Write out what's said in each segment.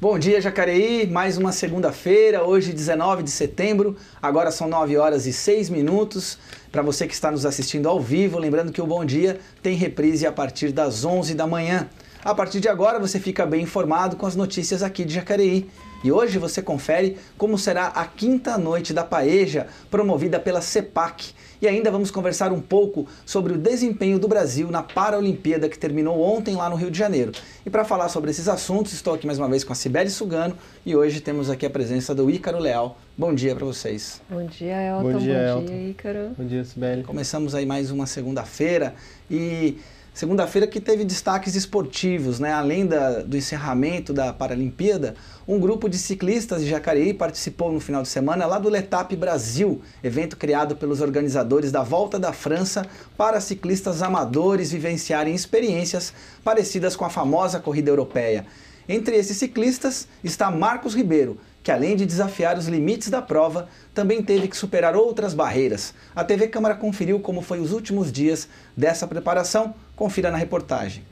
Bom dia, Jacareí, mais uma segunda-feira, hoje 19 de setembro, agora são 9 horas e 6 minutos. Para você que está nos assistindo ao vivo, lembrando que o Bom Dia tem reprise a partir das 11 da manhã. A partir de agora você fica bem informado com as notícias aqui de Jacareí. E hoje você confere como será a quinta noite da Paeja, promovida pela CEPAC. E ainda vamos conversar um pouco sobre o desempenho do Brasil na Paralimpíada que terminou ontem lá no Rio de Janeiro. E para falar sobre esses assuntos, estou aqui mais uma vez com a Cibele Sugano e hoje temos aqui a presença do Ícaro Leal. Bom dia para vocês. Bom dia, Elton. Bom dia, Ícaro. Bom dia, Cibele. Começamos aí mais uma segunda-feira e segunda-feira que teve destaques esportivos, né? Além do encerramento da Paralimpíada, um grupo de ciclistas de Jacareí participou no final de semana lá do Letap Brasil, evento criado pelos organizadores da Volta da França para ciclistas amadores vivenciarem experiências parecidas com a famosa corrida europeia. Entre esses ciclistas está Marcos Ribeiro, que além de desafiar os limites da prova, também teve que superar outras barreiras. A TV Câmara conferiu como foi os últimos dias dessa preparação. Confira na reportagem.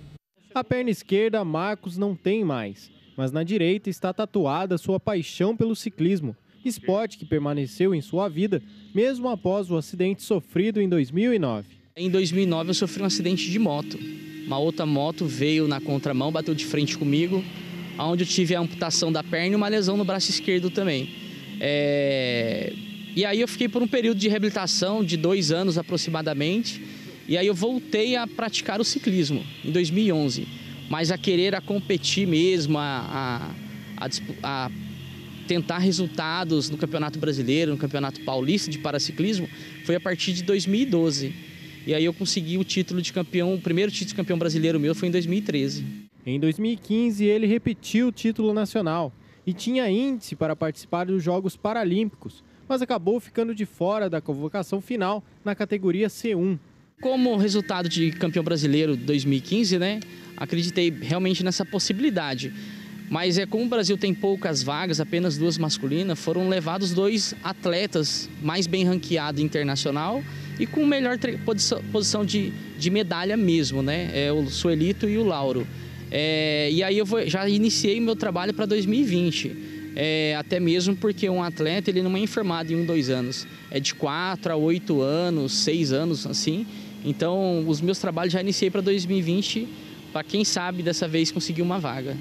A perna esquerda, Marcos não tem mais, mas na direita está tatuada sua paixão pelo ciclismo, esporte que permaneceu em sua vida, mesmo após o acidente sofrido em 2009. Em 2009 eu sofri um acidente de moto. Uma outra moto veio na contramão, bateu de frente comigo, onde eu tive a amputação da perna e uma lesão no braço esquerdo também. E aí eu fiquei por um período de reabilitação de 2 anos aproximadamente, e aí eu voltei a praticar o ciclismo em 2011. Mas a querer a competir mesmo, a tentar resultados no Campeonato Brasileiro, no Campeonato Paulista de Paraciclismo, foi a partir de 2012. E aí eu consegui o título de campeão, o primeiro título de campeão brasileiro meu foi em 2013. Em 2015, ele repetiu o título nacional e tinha índice para participar dos Jogos Paralímpicos, mas acabou ficando de fora da convocação final na categoria C1. Como resultado de campeão brasileiro 2015, né, acreditei realmente nessa possibilidade. Mas como o Brasil tem poucas vagas, apenas 2 masculinas, foram levados 2 atletas mais bem ranqueados internacional e com melhor posição de medalha mesmo, né, o Suelito e o Lauro. E aí eu já iniciei meu trabalho para 2020, até mesmo porque um atleta ele não é enfermado em 1, 2 anos, é de 4 a 8 anos, 6 anos assim. Então os meus trabalhos já iniciei para 2020, para quem sabe dessa vez conseguir uma vaga.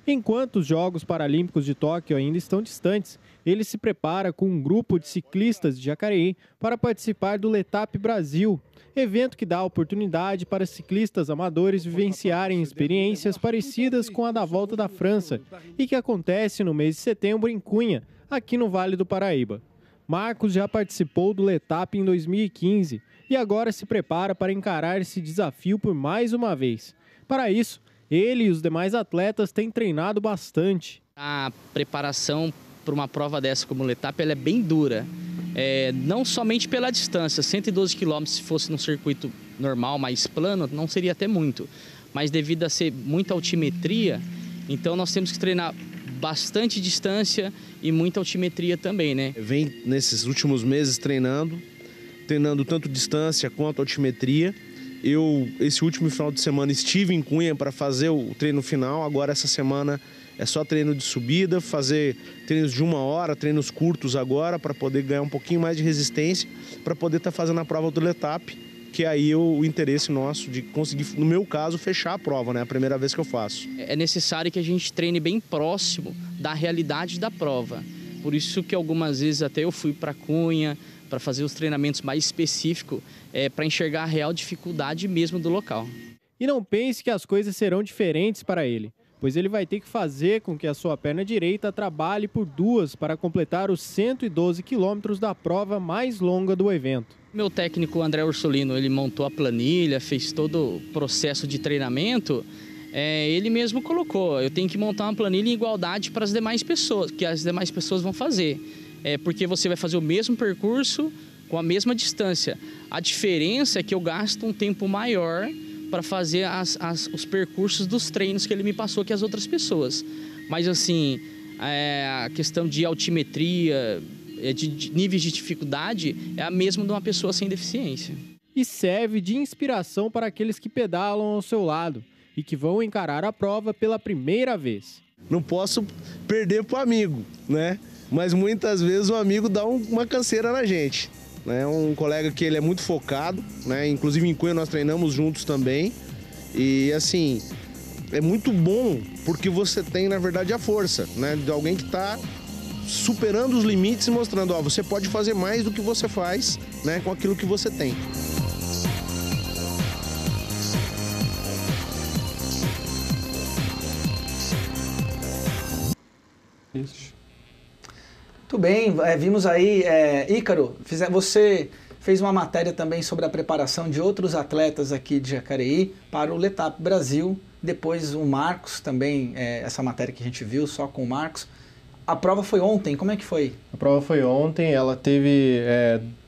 Enquanto os Jogos Paralímpicos de Tóquio ainda estão distantes, ele se prepara com um grupo de ciclistas de Jacareí para participar do Letap Brasil, evento que dá oportunidade para ciclistas amadores vivenciarem experiências parecidas com a da Volta da França e que acontece no mês de setembro em Cunha, aqui no Vale do Paraíba. Marcos já participou do Letap em 2015 e agora se prepara para encarar esse desafio por mais uma vez. Para isso, ele e os demais atletas têm treinado bastante. A preparação para uma prova dessa como o Letap ela é bem dura. Não somente pela distância, 112 km se fosse num circuito normal, mais plano, não seria até muito. Mas devido a ser muita altimetria, então nós temos que treinar bastante distância e muita altimetria também, né? Vem nesses últimos meses treinando tanto distância quanto altimetria. Esse último final de semana, estive em Cunha para fazer o treino final. Agora, essa semana, é só treino de subida, fazer treinos de 1 hora, treinos curtos agora, para poder ganhar um pouquinho mais de resistência, para poder estar fazendo a prova do Letap, que é aí o interesse nosso de conseguir, no meu caso, fechar a prova, né? É a primeira vez que eu faço. É necessário que a gente treine bem próximo da realidade da prova. Por isso que algumas vezes até eu fui para Cunha, para fazer os treinamentos mais específicos, para enxergar a real dificuldade mesmo do local. E não pense que as coisas serão diferentes para ele, pois ele vai ter que fazer com que a sua perna direita trabalhe por 2 para completar os 112 quilômetros da prova mais longa do evento. Meu técnico André Ursulino, ele montou a planilha, fez todo o processo de treinamento. Ele mesmo colocou, eu tenho que montar uma planilha em igualdade para as demais pessoas, que as demais pessoas vão fazer. Porque você vai fazer o mesmo percurso com a mesma distância. A diferença é que eu gasto um tempo maior para fazer os percursos dos treinos que ele me passou que as outras pessoas. Mas assim, a questão de altimetria, de níveis de dificuldade, é a mesma de uma pessoa sem deficiência. E serve de inspiração para aqueles que pedalam ao seu lado e que vão encarar a prova pela primeira vez. não posso perder pro amigo, né? Mas muitas vezes o amigo dá uma canseira na gente, né? Um colega que ele é muito focado, né? Inclusive em Cunha nós treinamos juntos também. E assim, é muito bom porque você tem, na verdade, a força, né? De alguém que está superando os limites e mostrando, ó, você pode fazer mais do que você faz, né? Com aquilo que você tem. Isso. Muito bem, vimos aí, Ícaro, você fez uma matéria também sobre a preparação de outros atletas aqui de Jacareí para o Letap Brasil, depois o Marcos também, essa matéria que a gente viu só com o Marcos. A prova foi ontem, como é que foi? A prova foi ontem, ela teve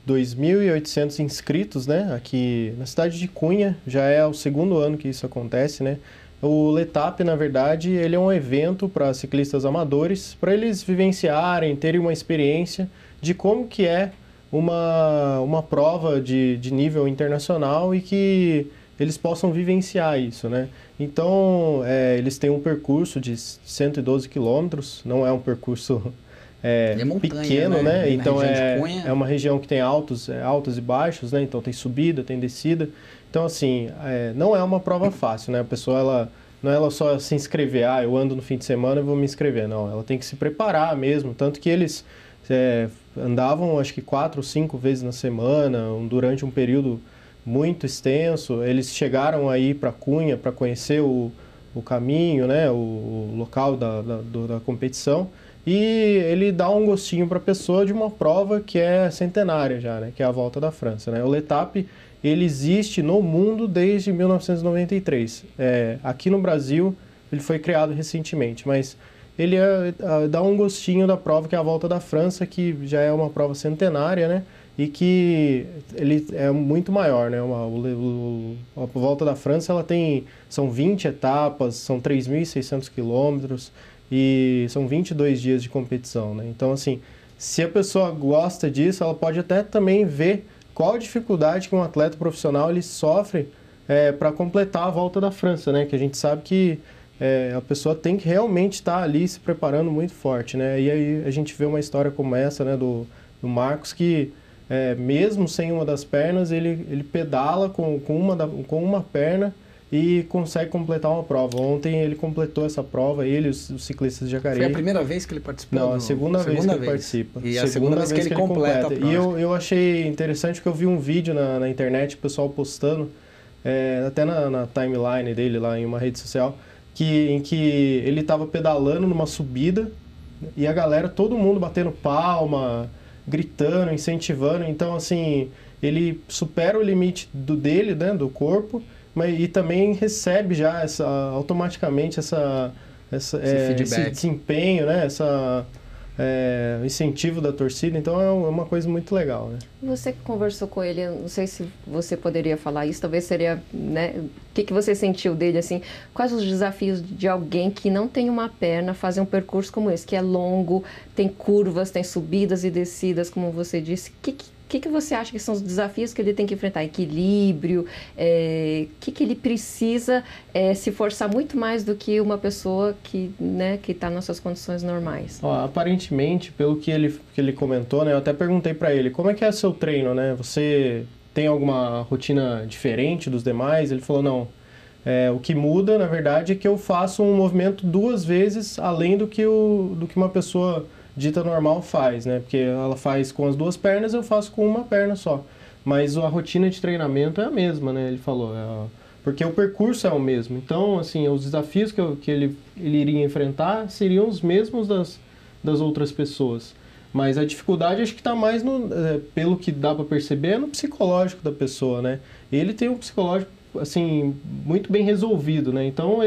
2.800 inscritos, né, aqui na cidade de Cunha, já é o segundo ano que isso acontece, né. O Letap, na verdade, ele é um evento para ciclistas amadores, para eles vivenciarem, terem uma experiência de como que é uma prova de nível internacional e que eles possam vivenciar isso, né? Então, eles têm um percurso de 112 quilômetros, não é um percurso montanha, pequeno, né? Então, é uma região que tem altos e baixos, né? Então, tem subida, tem descida. Então, assim, não é uma prova fácil, né? A pessoa, não é ela só se inscrever, eu ando no fim de semana e vou me inscrever. Não, ela tem que se preparar mesmo. Tanto que eles andavam, acho que 4 ou 5 vezes na semana, durante um período muito extenso. Eles chegaram aí para Cunha para conhecer o caminho, né? O local da competição. E ele dá um gostinho para a pessoa de uma prova que é centenária já, né? Que é a Volta da França, né? O Letap, ele existe no mundo desde 1993. Aqui no Brasil, ele foi criado recentemente, mas ele dá um gostinho da prova que é a Volta da França, que já é uma prova centenária, né? E que ele é muito maior, né? A Volta da França, são 20 etapas, são 3.600 quilômetros e são 22 dias de competição, né? Então, assim, se a pessoa gosta disso, ela pode até também ver qual a dificuldade que um atleta profissional ele sofre para completar a Volta da França, né? Que a gente sabe que a pessoa tem que realmente estar ali se preparando muito forte, né? E aí a gente vê uma história como essa, né? Do Marcos, que mesmo sem uma das pernas, ele pedala com uma perna e consegue completar uma prova. Ontem ele completou essa prova, os ciclistas de Jacareí. Foi a primeira vez que ele participou? Não, a segunda vez que ele participa. E a segunda vez que ele completa a prova. E eu achei interessante porque eu vi um vídeo na internet, o pessoal postando, até na timeline dele, lá em uma rede social, em que ele estava pedalando numa subida e a galera, todo mundo batendo palma, gritando, incentivando. Então, assim, ele supera o limite dele, né, do corpo, e também recebe já automaticamente esse desempenho, né, incentivo da torcida. Então é uma coisa muito legal, né? Você que conversou com ele, não sei se você poderia falar isso, talvez seria, né, o que você sentiu dele, assim, quais os desafios de alguém que não tem uma perna fazer um percurso como esse, que é longo, tem curvas, tem subidas e descidas, como você disse, o que você acha que são os desafios que ele tem que enfrentar? Equilíbrio, que ele precisa se forçar muito mais do que uma pessoa que está nas suas condições normais? Aparentemente, pelo que ele comentou, né, eu até perguntei para ele, como é que é seu treino, né? Você tem alguma rotina diferente dos demais? Ele falou, não, o que muda, na verdade, é que eu faço um movimento 2 vezes além do que uma pessoa dita normal faz, né? Porque ela faz com as 2 pernas, eu faço com uma perna só. Mas a rotina de treinamento é a mesma, né? Ele falou, porque o percurso é o mesmo. Então, assim, os desafios que ele iria enfrentar seriam os mesmos das outras pessoas. Mas a dificuldade acho que está mais pelo que dá para perceber, no psicológico da pessoa, né? Ele tem um psicológico, assim, muito bem resolvido, né? Então,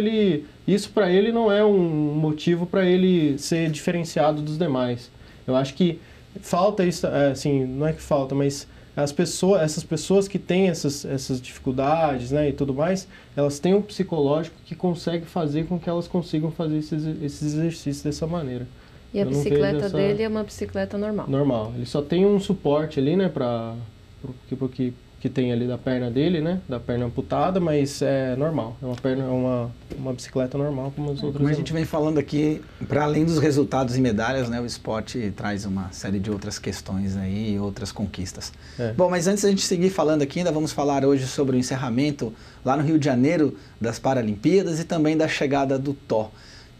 isso para ele não é um motivo para ele ser diferenciado dos demais. Eu acho que falta isso, assim, não é que falta, mas essas pessoas que têm essas dificuldades, né, e tudo mais, elas têm um psicológico que consegue fazer com que elas consigam fazer esses exercícios dessa maneira. E a bicicleta dele é uma bicicleta normal? Normal. Ele só tem um suporte ali, né, para o que que tem ali da perna dele, né? Da perna amputada, mas é normal. É uma bicicleta normal como as outras. Como a gente vem falando aqui, para além dos resultados e medalhas, né? O esporte traz uma série de outras questões aí e outras conquistas. Bom, mas antes da gente seguir falando aqui, ainda vamos falar hoje sobre o encerramento lá no Rio de Janeiro das Paralimpíadas e também da chegada do Tó,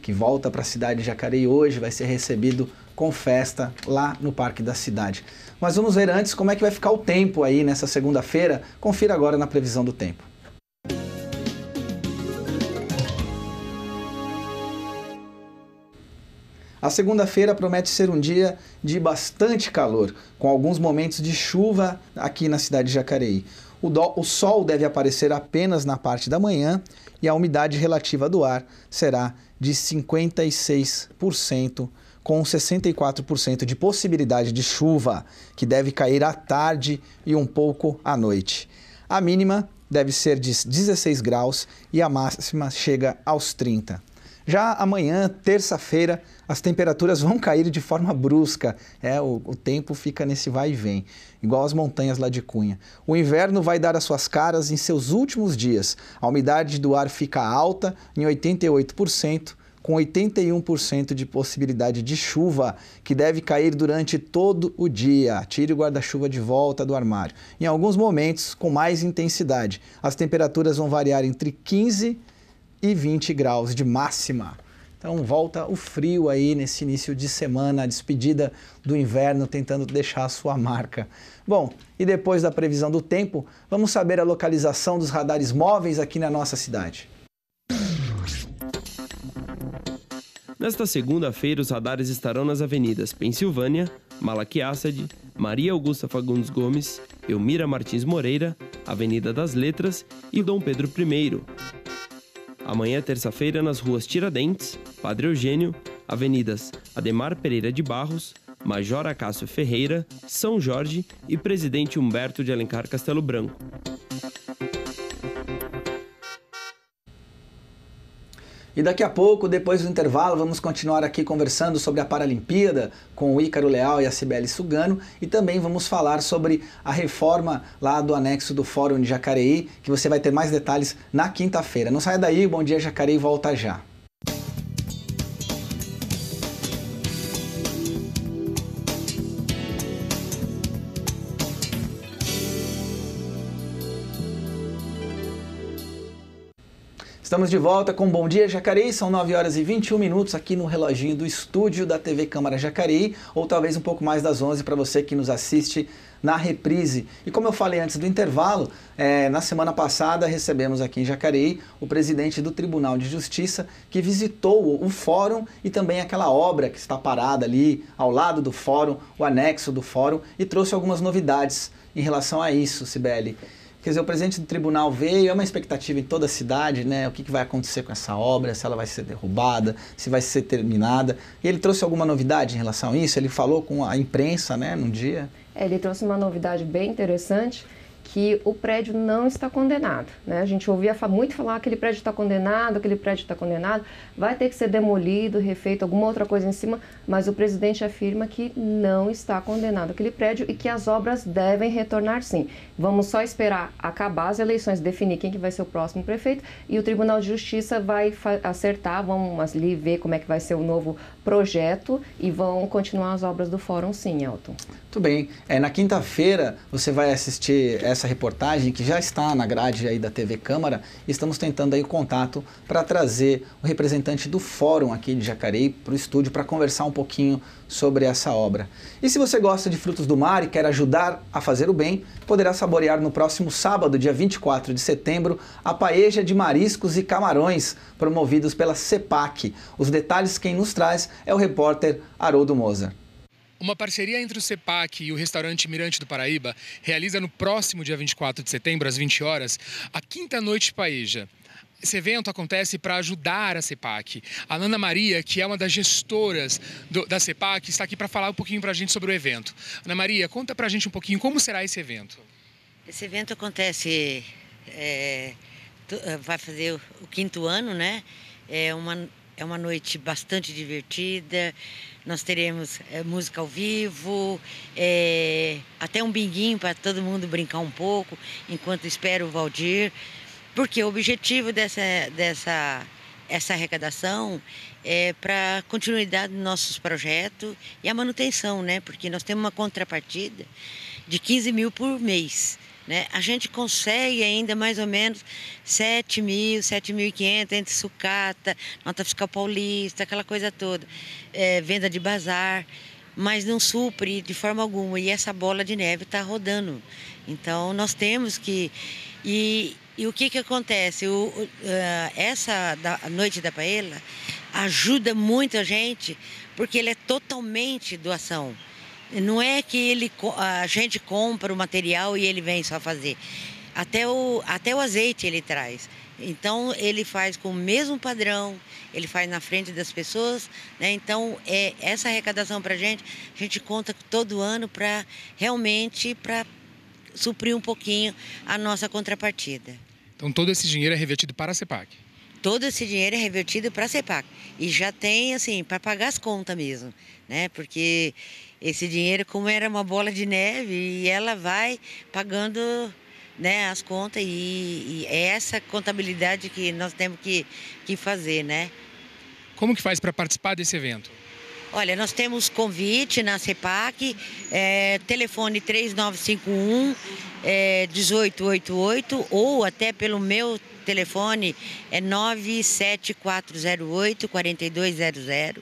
que volta para a cidade de Jacareí hoje, vai ser recebido com festa lá no Parque da Cidade. Mas vamos ver antes como é que vai ficar o tempo aí nessa segunda-feira. Confira agora na previsão do tempo. A segunda-feira promete ser um dia de bastante calor, com alguns momentos de chuva aqui na cidade de Jacareí. O sol deve aparecer apenas na parte da manhã e a umidade relativa do ar será de 56%, com 64% de possibilidade de chuva, que deve cair à tarde e um pouco à noite. A mínima deve ser de 16 graus e a máxima chega aos 30. Já amanhã, terça-feira, as temperaturas vão cair de forma brusca. O tempo fica nesse vai e vem, igual as montanhas lá de Cunha. O inverno vai dar as suas caras em seus últimos dias. A umidade do ar fica alta, em 88%, com 81% de possibilidade de chuva, que deve cair durante todo o dia. Tire o guarda-chuva de volta do armário. Em alguns momentos, com mais intensidade. As temperaturas vão variar entre 15 e 20 graus de máxima. Então volta o frio aí nesse início de semana, a despedida do inverno, tentando deixar a sua marca. Bom, e depois da previsão do tempo, vamos saber a localização dos radares móveis aqui na nossa cidade. Nesta segunda-feira, os radares estarão nas avenidas Pensilvânia, Malaquias Assad, Maria Augusta Fagundes Gomes, Elmira Martins Moreira, Avenida das Letras e Dom Pedro I. Amanhã, terça-feira, nas ruas Tiradentes, Padre Eugênio, avenidas Ademar Pereira de Barros, Major Acácio Ferreira, São Jorge e Presidente Humberto de Alencar Castelo Branco. E daqui a pouco, depois do intervalo, vamos continuar aqui conversando sobre a Paralimpíada com o Ícaro Leal e a Cibele Sugano e também vamos falar sobre a reforma lá do anexo do Fórum de Jacareí, que você vai ter mais detalhes na quinta-feira. Não saia daí, Bom Dia Jacareí volta já. Estamos de volta com Bom Dia Jacareí, são 9 horas e 21 minutos aqui no reloginho do estúdio da TV Câmara Jacareí, ou talvez um pouco mais das 11 para você que nos assiste na reprise. E como eu falei antes do intervalo, na semana passada recebemos aqui em Jacareí o presidente do Tribunal de Justiça que visitou o fórum e também aquela obra que está parada ali ao lado do fórum, o anexo do fórum, e trouxe algumas novidades em relação a isso, Cibele. Quer dizer, o presidente do tribunal veio, é uma expectativa em toda a cidade, né? O que vai acontecer com essa obra, se ela vai ser derrubada, se vai ser terminada. E ele trouxe alguma novidade em relação a isso? Ele falou com a imprensa, né, num dia? Ele trouxe uma novidade bem interessante, que o prédio não está condenado, né? A gente ouvia muito falar que aquele prédio está condenado, vai ter que ser demolido, refeito, alguma outra coisa em cima, mas o presidente afirma que não está condenado aquele prédio e que as obras devem retornar sim. Vamos só esperar acabar as eleições, definir quem que vai ser o próximo prefeito e o Tribunal de Justiça vai acertar, vamos ali ver como é que vai ser o novo projeto e vão continuar as obras do fórum sim, Elton. Muito bem. Na quinta-feira você vai assistir essa reportagem que já está na grade aí da TV Câmara e estamos tentando aí o contato para trazer o representante do fórum aqui de Jacareí para o estúdio para conversar um pouquinho sobre essa obra. E se você gosta de frutos do mar e quer ajudar a fazer o bem, poderá saborear no próximo sábado, dia 24 de setembro, a paeja de mariscos e camarões promovidos pela CEPAC. Os detalhes quem nos traz é o repórter Haroldo Moser. Uma parceria entre o CEPAC e o restaurante Mirante do Paraíba realiza no próximo dia 24 de setembro, às 20 horas, a Quinta Noite Paeja. Esse evento acontece para ajudar a CEPAC. A Ana Maria, que é uma das gestoras da CEPAC, está aqui para falar um pouquinho para a gente sobre o evento. Ana Maria, conta para a gente um pouquinho como será esse evento. Esse evento acontece, vai fazer o 5º ano, né? É uma é uma noite bastante divertida. Nós teremos música ao vivo, até um binguinho para todo mundo brincar um pouco, enquanto espera o Valdir. Porque o objetivo essa arrecadação é para a continuidade dos nossos projetos e a manutenção, né? Porque nós temos uma contrapartida de 15 mil por mês. Né? A gente consegue ainda mais ou menos 7 mil, 7.500 entre sucata, nota fiscal paulista, aquela coisa toda, venda de bazar, mas não supre de forma alguma. E essa bola de neve está rodando. Então nós temos que... E o que acontece? Essa Noite da Paella ajuda muito a gente, porque ele é totalmente doação. Não é que a gente compra o material e ele vem só fazer. Até o azeite ele traz. Então, ele faz com o mesmo padrão, ele faz na frente das pessoas. Né? Então, essa arrecadação para a gente conta todo ano para realmente suprir um pouquinho a nossa contrapartida. Então, todo esse dinheiro é revertido para a CEPAC? Todo esse dinheiro é revertido para a CEPAC. E já tem, assim, para pagar as contas mesmo, né? Porque esse dinheiro, como era uma bola de neve, e ela vai pagando, né, as contas, e é essa contabilidade que nós temos que fazer, né? Como que faz para participar desse evento? Olha, nós temos convite na CEPAC, telefone 3951-1888, ou até pelo meu telefone, 97408-4200.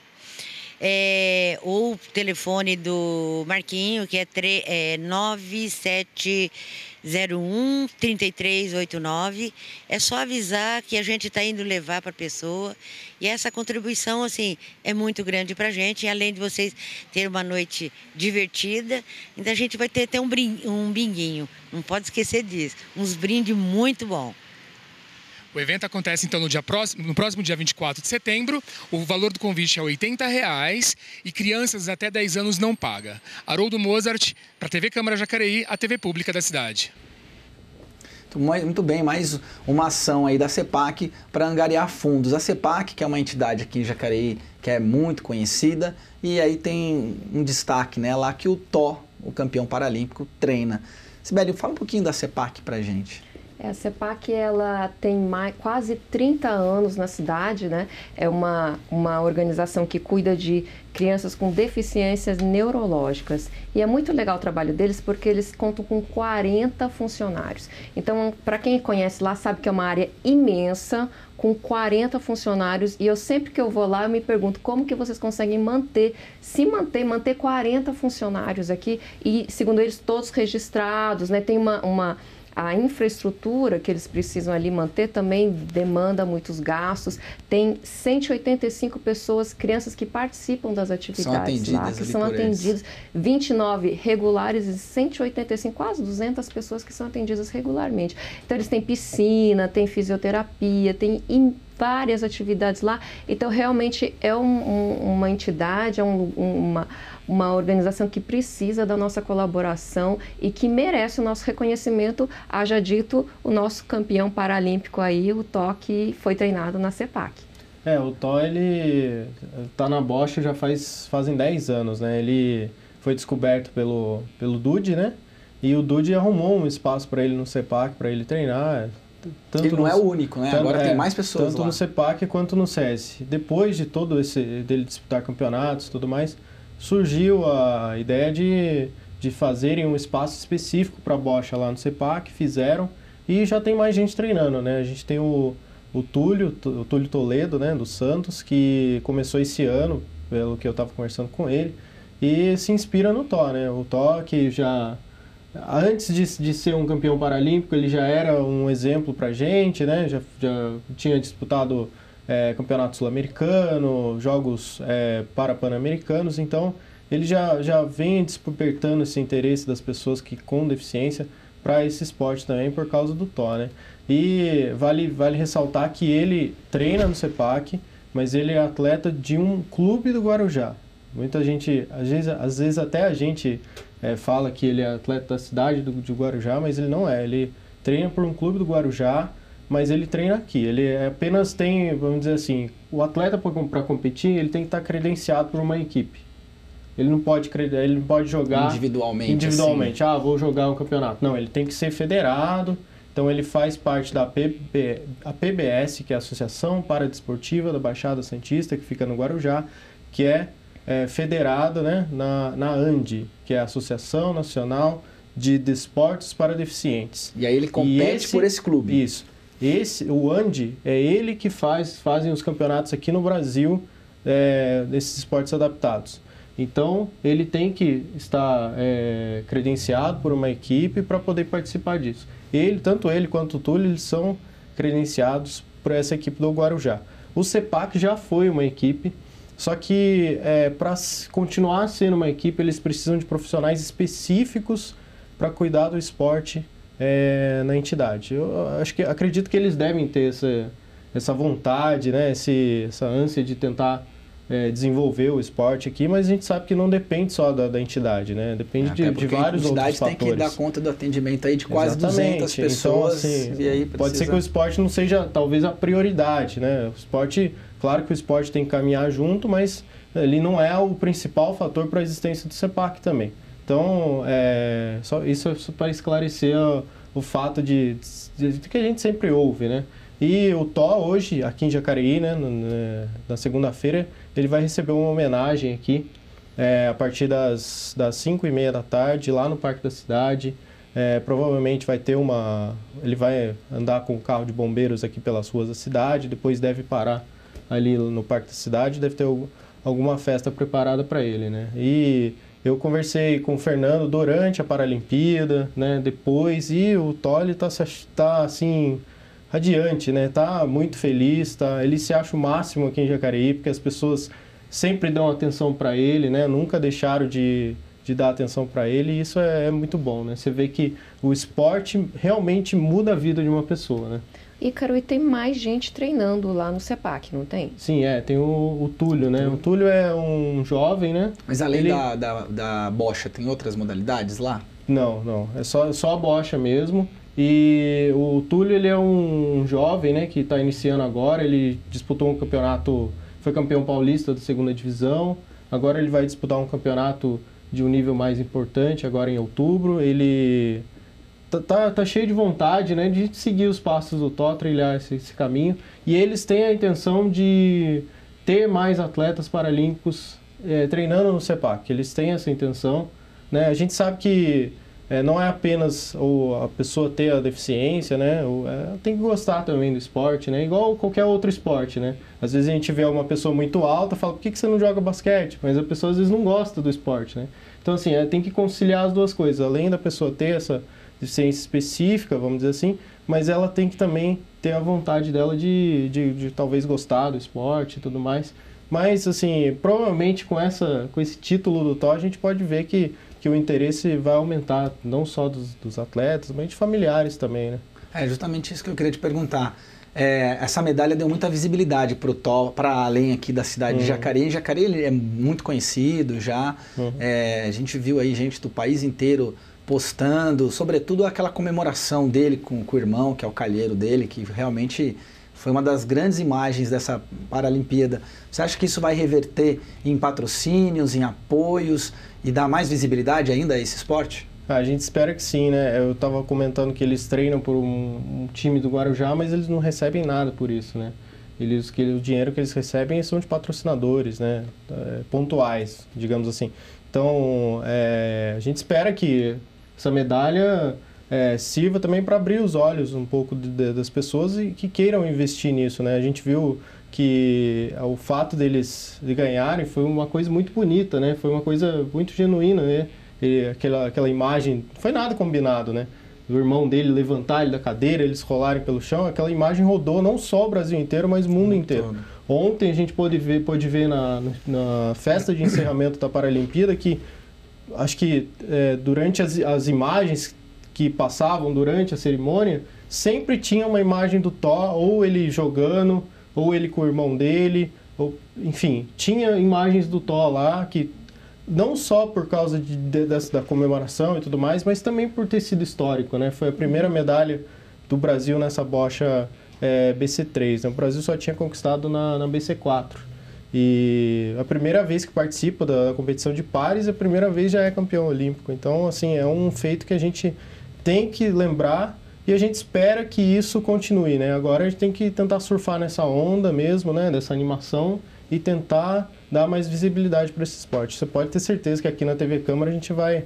Ou o telefone do Marquinho, que é 9701-3389. É só avisar que a gente está indo levar para a pessoa. E essa contribuição, assim, é muito grande para a gente. E além de vocês terem uma noite divertida, ainda a gente vai ter um binguinho. Não pode esquecer disso. Uns brindes muito bons. O evento acontece, então, no próximo dia 24 de setembro. O valor do convite é R$ 80 e crianças até 10 anos não paga. Haroldo Mozart, para a TV Câmara Jacareí, a TV pública da cidade. Muito bem, mais uma ação aí da CEPAC para angariar fundos. A CEPAC, que é uma entidade aqui em Jacareí que é muito conhecida, e aí tem um destaque, né, lá que o Tó, o campeão paralímpico, treina. Sibeli, fala um pouquinho da CEPAC para a gente. A CEPAC, ela tem quase 30 anos na cidade, né? É uma organização que cuida de crianças com deficiências neurológicas. E é muito legal o trabalho deles porque eles contam com 40 funcionários. Então, para quem conhece lá, sabe que é uma área imensa, com 40 funcionários. E eu sempre que eu vou lá, eu me pergunto como que vocês conseguem manter 40 funcionários aqui. E, segundo eles, todos registrados, né? Tem a infraestrutura que eles precisam ali manter também demanda muitos gastos. Tem 185 pessoas, crianças que participam das atividades lá, que são atendidas, 29 regulares e 185, quase 200 pessoas que são atendidas regularmente. Então, eles têm piscina, tem fisioterapia, tem várias atividades lá. Então, realmente é uma entidade, é uma organização que precisa da nossa colaboração e que merece o nosso reconhecimento, haja dito o nosso campeão paralímpico aí, o Tó, que foi treinado na CEPAC. O Tó, ele tá na bocha já fazem 10 anos, né? Ele foi descoberto pelo Dude, né? E o Dude arrumou um espaço para ele no CEPAC, para ele treinar. Ele não é o único, né? Agora tem mais pessoas tanto lá. No CEPAC quanto no SES. Depois de dele disputar campeonatos e tudo mais, surgiu a ideia de fazerem um espaço específico para bocha lá no CEPAC, fizeram, e já tem mais gente treinando, né? A gente tem o Túlio Toledo, né, do Santos, que começou esse ano, pelo que eu estava conversando com ele, e se inspira no Tó, né? O Tó, que já, antes de ser um campeão paralímpico, ele já era um exemplo para a gente, né? Já tinha disputado campeonato sul-americano, jogos para-pan-americanos, então ele já vem despertando esse interesse das pessoas com deficiência para esse esporte também por causa do Tó, né? E vale ressaltar que ele treina no CEPAC, mas ele é atleta de um clube do Guarujá. Muita gente, às vezes até a gente fala que ele é atleta da cidade de Guarujá, mas ele não é. Ele treina por um clube do Guarujá, mas ele treina aqui. Ele apenas tem, vamos dizer assim, o atleta para competir, ele tem que estar credenciado por uma equipe. Ele não pode jogar individualmente. Assim. Vou jogar um campeonato. Não, ele tem que ser federado. Então ele faz parte da PBS, que é a Associação Paradesportiva da Baixada Santista, que fica no Guarujá, que é federada, né, na ANDE, que é a Associação Nacional de Desportos para Deficientes. E aí ele compete por esse clube. Isso. O ANDE é ele que fazem os campeonatos aqui no Brasil desses esportes adaptados. Então, ele tem que estar credenciado por uma equipe para poder participar disso. Tanto ele quanto o Túlio, eles são credenciados por essa equipe do Guarujá. O CEPAC já foi uma equipe, só que para continuar sendo uma equipe, eles precisam de profissionais específicos para cuidar do esporte na entidade. Eu acredito que eles devem ter essa vontade, né, essa ânsia de tentar desenvolver o esporte aqui, mas a gente sabe que não depende só da entidade, né? Depende de vários outros fatores. A entidade tem que dar conta do atendimento aí de quase 200 pessoas. Então, assim, e aí pode ser que o esporte não seja, talvez, a prioridade, né? O esporte, claro que o esporte tem que caminhar junto, mas ele não é o principal fator para a existência do CEPAC também. Então, isso é só para esclarecer o fato de que a gente sempre ouve, né? E o Tó, hoje, aqui em Jacareí, né, na segunda-feira, ele vai receber uma homenagem aqui, a partir das 5h30 da tarde, lá no Parque da Cidade. Provavelmente ele vai andar com o carro de bombeiros aqui pelas ruas da cidade, depois deve parar ali no Parque da Cidade, deve ter alguma festa preparada para ele, né? E eu conversei com o Fernando durante a Paralimpíada, né, depois, e o Tó, ele tá assim, radiante, né? Tá muito feliz, ele se acha o máximo aqui em Jacareí, porque as pessoas sempre dão atenção para ele, né? Nunca deixaram de dar atenção para ele, e isso é muito bom, né? Você vê que o esporte realmente muda a vida de uma pessoa, né? Ícaro, e tem mais gente treinando lá no CEPAC, não tem? Sim, tem o Túlio, né? O Túlio é um jovem, né? Mas além da bocha, tem outras modalidades lá? Não. É só a bocha mesmo. E o Túlio, ele é um jovem, né, que está iniciando agora. Ele disputou um campeonato, foi campeão paulista da 2ª divisão. Agora ele vai disputar um campeonato de um nível mais importante, agora em outubro. Ele tá cheio de vontade, né, de seguir os passos do Tó, trilhar esse caminho. E eles têm a intenção de ter mais atletas paralímpicos treinando no CEPAC. Eles têm essa intenção, né? A gente sabe que não é apenas a pessoa ter a deficiência, né? Tem que gostar também do esporte, né? Igual qualquer outro esporte, né? Às vezes a gente vê uma pessoa muito alta e fala, por que você não joga basquete? Mas a pessoa às vezes não gosta do esporte, né? Então, assim, tem que conciliar as duas coisas. Além da pessoa ter essa deficiência específica, vamos dizer assim, mas ela tem que também ter a vontade dela de talvez gostar do esporte e tudo mais. Mas, assim, provavelmente com esse título do Tó, a gente pode ver que o interesse vai aumentar, não só dos atletas, mas de familiares também, né? É justamente isso que eu queria te perguntar. Essa medalha deu muita visibilidade para o Tó, para além aqui da cidade de Jacareí. Jacareí ele é muito conhecido já. A gente viu aí gente do país inteiro postando, sobretudo aquela comemoração dele com o irmão, que é o calheiro dele, que realmente foi uma das grandes imagens dessa Paralimpíada. Você acha que isso vai reverter em patrocínios, em apoios e dar mais visibilidade ainda a esse esporte? A gente espera que sim, né? Eu estava comentando que eles treinam por um time do Guarujá, mas eles não recebem nada por isso, né? O dinheiro que eles recebem são de patrocinadores, né? Pontuais, digamos assim. Então, a gente espera que essa medalha sirva também para abrir os olhos um pouco das pessoas e que queiram investir nisso, né? A gente viu que o fato de ganharem foi uma coisa muito bonita, né? Foi uma coisa muito genuína, né? Aquela imagem, não foi nada combinado, né? Do irmão dele levantar ele da cadeira, eles rolarem pelo chão, aquela imagem rodou não só o Brasil inteiro, mas o mundo inteiro. Ontem a gente pôde ver na festa de encerramento da Paralimpíada que, acho que durante as imagens que passavam durante a cerimônia, sempre tinha uma imagem do Tó, ou ele jogando, ou ele com o irmão dele, enfim, tinha imagens do Tó lá que não só por causa da comemoração e tudo mais, mas também por ter sido histórico, né? Foi a primeira medalha do Brasil nessa bocha BC3, né? O Brasil só tinha conquistado na BC4. E a primeira vez que participa da competição de pares, a primeira vez já é campeão olímpico. Então, assim, é um feito que a gente tem que lembrar e a gente espera que isso continue, né? Agora a gente tem que tentar surfar nessa onda mesmo, né? Dessa animação e tentar dar mais visibilidade para esse esporte. Você pode ter certeza que aqui na TV Câmara a gente vai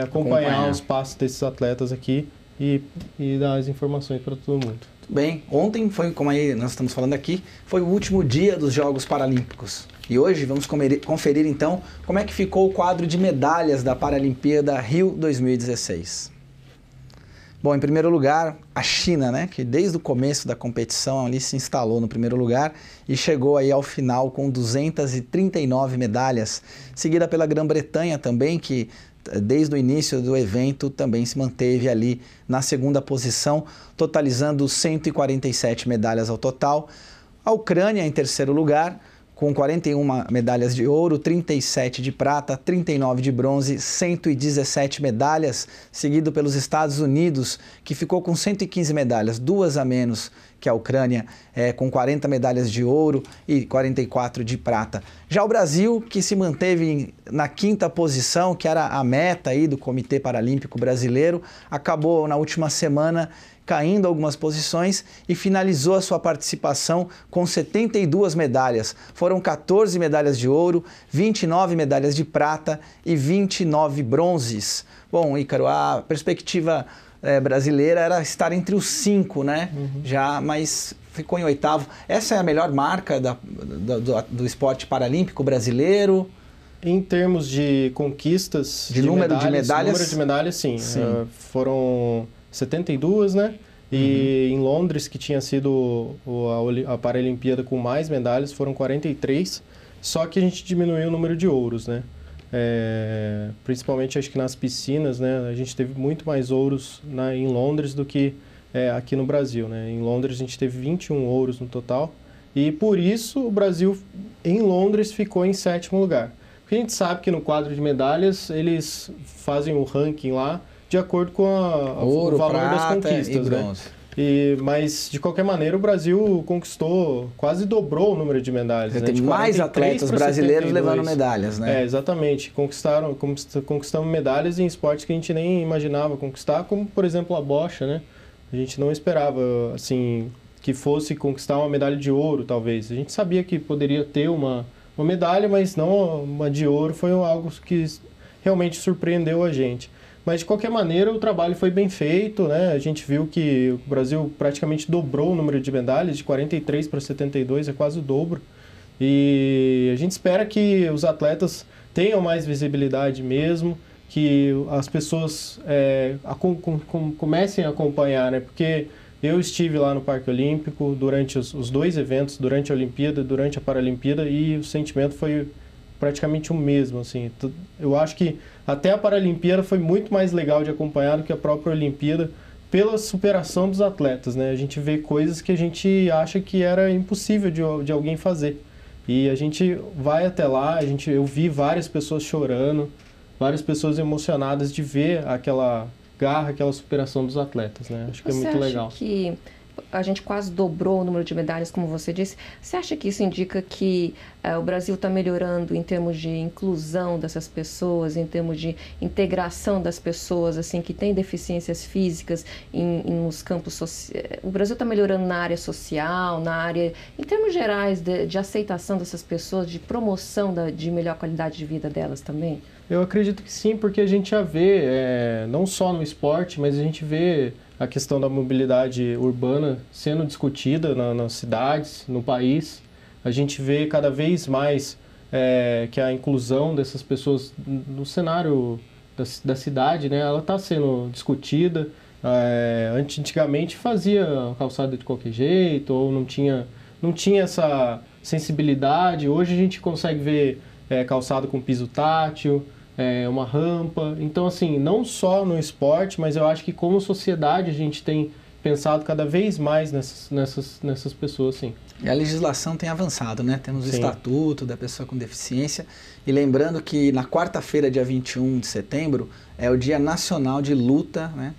acompanhar os passos desses atletas aqui e dar as informações para todo mundo. Bem, ontem foi, como aí nós estamos falando aqui, foi o último dia dos Jogos Paralímpicos. E hoje vamos conferir então como é que ficou o quadro de medalhas da Paralimpíada Rio 2016. Bom, em primeiro lugar, a China, né, que desde o começo da competição ali se instalou no primeiro lugar e chegou aí ao final com 239 medalhas, seguida pela Grã-Bretanha também, que desde o início do evento também se manteve ali na segunda posição, totalizando 147 medalhas ao total. A Ucrânia em terceiro lugar, com 41 medalhas de ouro, 37 de prata, 39 de bronze, 117 medalhas, seguido pelos Estados Unidos, que ficou com 115 medalhas, 2 a menos que a Ucrânia, com 40 medalhas de ouro e 44 de prata. Já o Brasil, que se manteve na quinta posição, que era a meta aí do Comitê Paralímpico Brasileiro, acabou na última semana caindo algumas posições e finalizou a sua participação com 72 medalhas. Foram 14 medalhas de ouro, 29 medalhas de prata e 29 bronzes. Bom, Ícaro, a perspectiva brasileira era estar entre os 5, né? Já, mas ficou em oitavo. Essa é a melhor marca do esporte paralímpico brasileiro? Em termos de conquistas, número de medalhas, sim. Foram 72, né? E em Londres, que tinha sido a Paralimpíada com mais medalhas, foram 43. Só que a gente diminuiu o número de ouros, né? Principalmente acho que nas piscinas, né? A gente teve muito mais ouros em Londres do que aqui no Brasil, né? Em Londres a gente teve 21 ouros no total e por isso o Brasil em Londres ficou em 7º lugar. Porque a gente sabe que no quadro de medalhas eles fazem o ranking lá de acordo com ouro, o valor prata das conquistas, e bronze. Né? Mas, de qualquer maneira, o Brasil conquistou, quase dobrou o número de medalhas. Tem mais atletas brasileiros levando medalhas, né? Exatamente. Conquistamos medalhas em esportes que a gente nem imaginava conquistar, como, por exemplo, a bocha, né? A gente não esperava, assim, que fosse conquistar uma medalha de ouro, talvez. A gente sabia que poderia ter uma medalha, mas não uma de ouro. Foi algo que realmente surpreendeu a gente. Mas, de qualquer maneira, o trabalho foi bem feito, né? A gente viu que o Brasil praticamente dobrou o número de medalhas, de 43 para 72, é quase o dobro. E a gente espera que os atletas tenham mais visibilidade mesmo, que as pessoas comecem a acompanhar, né? Porque eu estive lá no Parque Olímpico durante os 2 eventos, durante a Olimpíada, durante a Paralimpíada, e o sentimento foi praticamente o mesmo, assim. Eu acho que até a Paralimpíada foi muito mais legal de acompanhar do que a própria Olimpíada pela superação dos atletas, né? A gente vê coisas que a gente acha que era impossível de alguém fazer. E a gente vai até lá, eu vi várias pessoas chorando, várias pessoas emocionadas de ver aquela garra, aquela superação dos atletas, né? Acho que é muito legal. Você acha que a gente quase dobrou o número de medalhas, como você disse? Você acha que isso indica que o Brasil está melhorando em termos de inclusão dessas pessoas, em termos de integração das pessoas assim que têm deficiências físicas nos campos sociais? O Brasil está melhorando na área social, na área, em termos gerais, de aceitação dessas pessoas, de promoção de melhor qualidade de vida delas também? Eu acredito que sim, porque a gente já vê, não só no esporte, mas a gente vê a questão da mobilidade urbana sendo discutida nas cidades, no país. A gente vê cada vez mais que a inclusão dessas pessoas no cenário da cidade, né, ela está sendo discutida. Antigamente fazia calçada de qualquer jeito, ou não tinha essa sensibilidade. Hoje a gente consegue ver calçado com piso tátil, uma rampa. Então, assim, não só no esporte, mas eu acho que como sociedade a gente tem pensado cada vez mais nessas pessoas, sim. E a legislação tem avançado, né? Temos o Estatuto da Pessoa com Deficiência. E lembrando que na quarta-feira, dia 21 de setembro, é o Dia Nacional de Luta, né,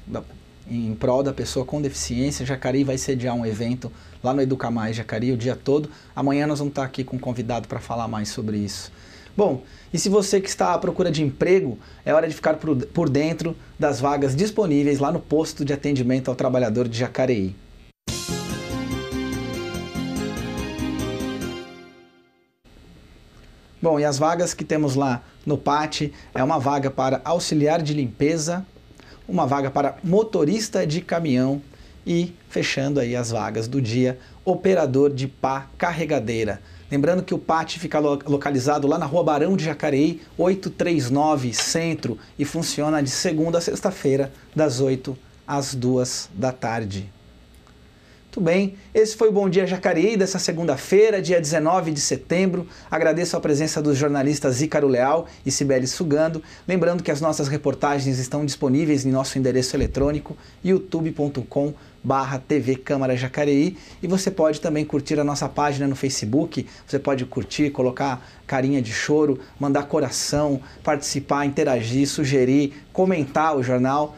em prol da pessoa com deficiência. Jacareí vai sediar um evento lá no Educa Mais Jacareí o dia todo. Amanhã nós vamos estar aqui com um convidado para falar mais sobre isso. Bom, e se você que está à procura de emprego, é hora de ficar por dentro das vagas disponíveis lá no posto de atendimento ao trabalhador de Jacareí. Bom, e as vagas que temos lá no PAT é uma vaga para auxiliar de limpeza, uma vaga para motorista de caminhão e, fechando aí as vagas do dia, operador de pá carregadeira. Lembrando que o PAT fica localizado lá na Rua Barão de Jacareí, 839 Centro, e funciona de segunda a sexta-feira, das 8 às 2 da tarde. Muito bem, esse foi o Bom Dia Jacareí dessa segunda-feira, dia 19 de setembro. Agradeço a presença dos jornalistas Ícaro Leal e Cibele Sugando. Lembrando que as nossas reportagens estão disponíveis em nosso endereço eletrônico youtube.com/TV Câmara Jacareí, e você pode também curtir a nossa página no Facebook. Você pode curtir, colocar carinha de choro, mandar coração, participar, interagir, sugerir, comentar o jornal.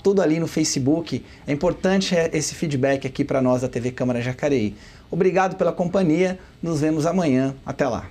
Tudo ali no Facebook. É importante esse feedback aqui para nós da TV Câmara Jacareí. Obrigado pela companhia. Nos vemos amanhã. Até lá.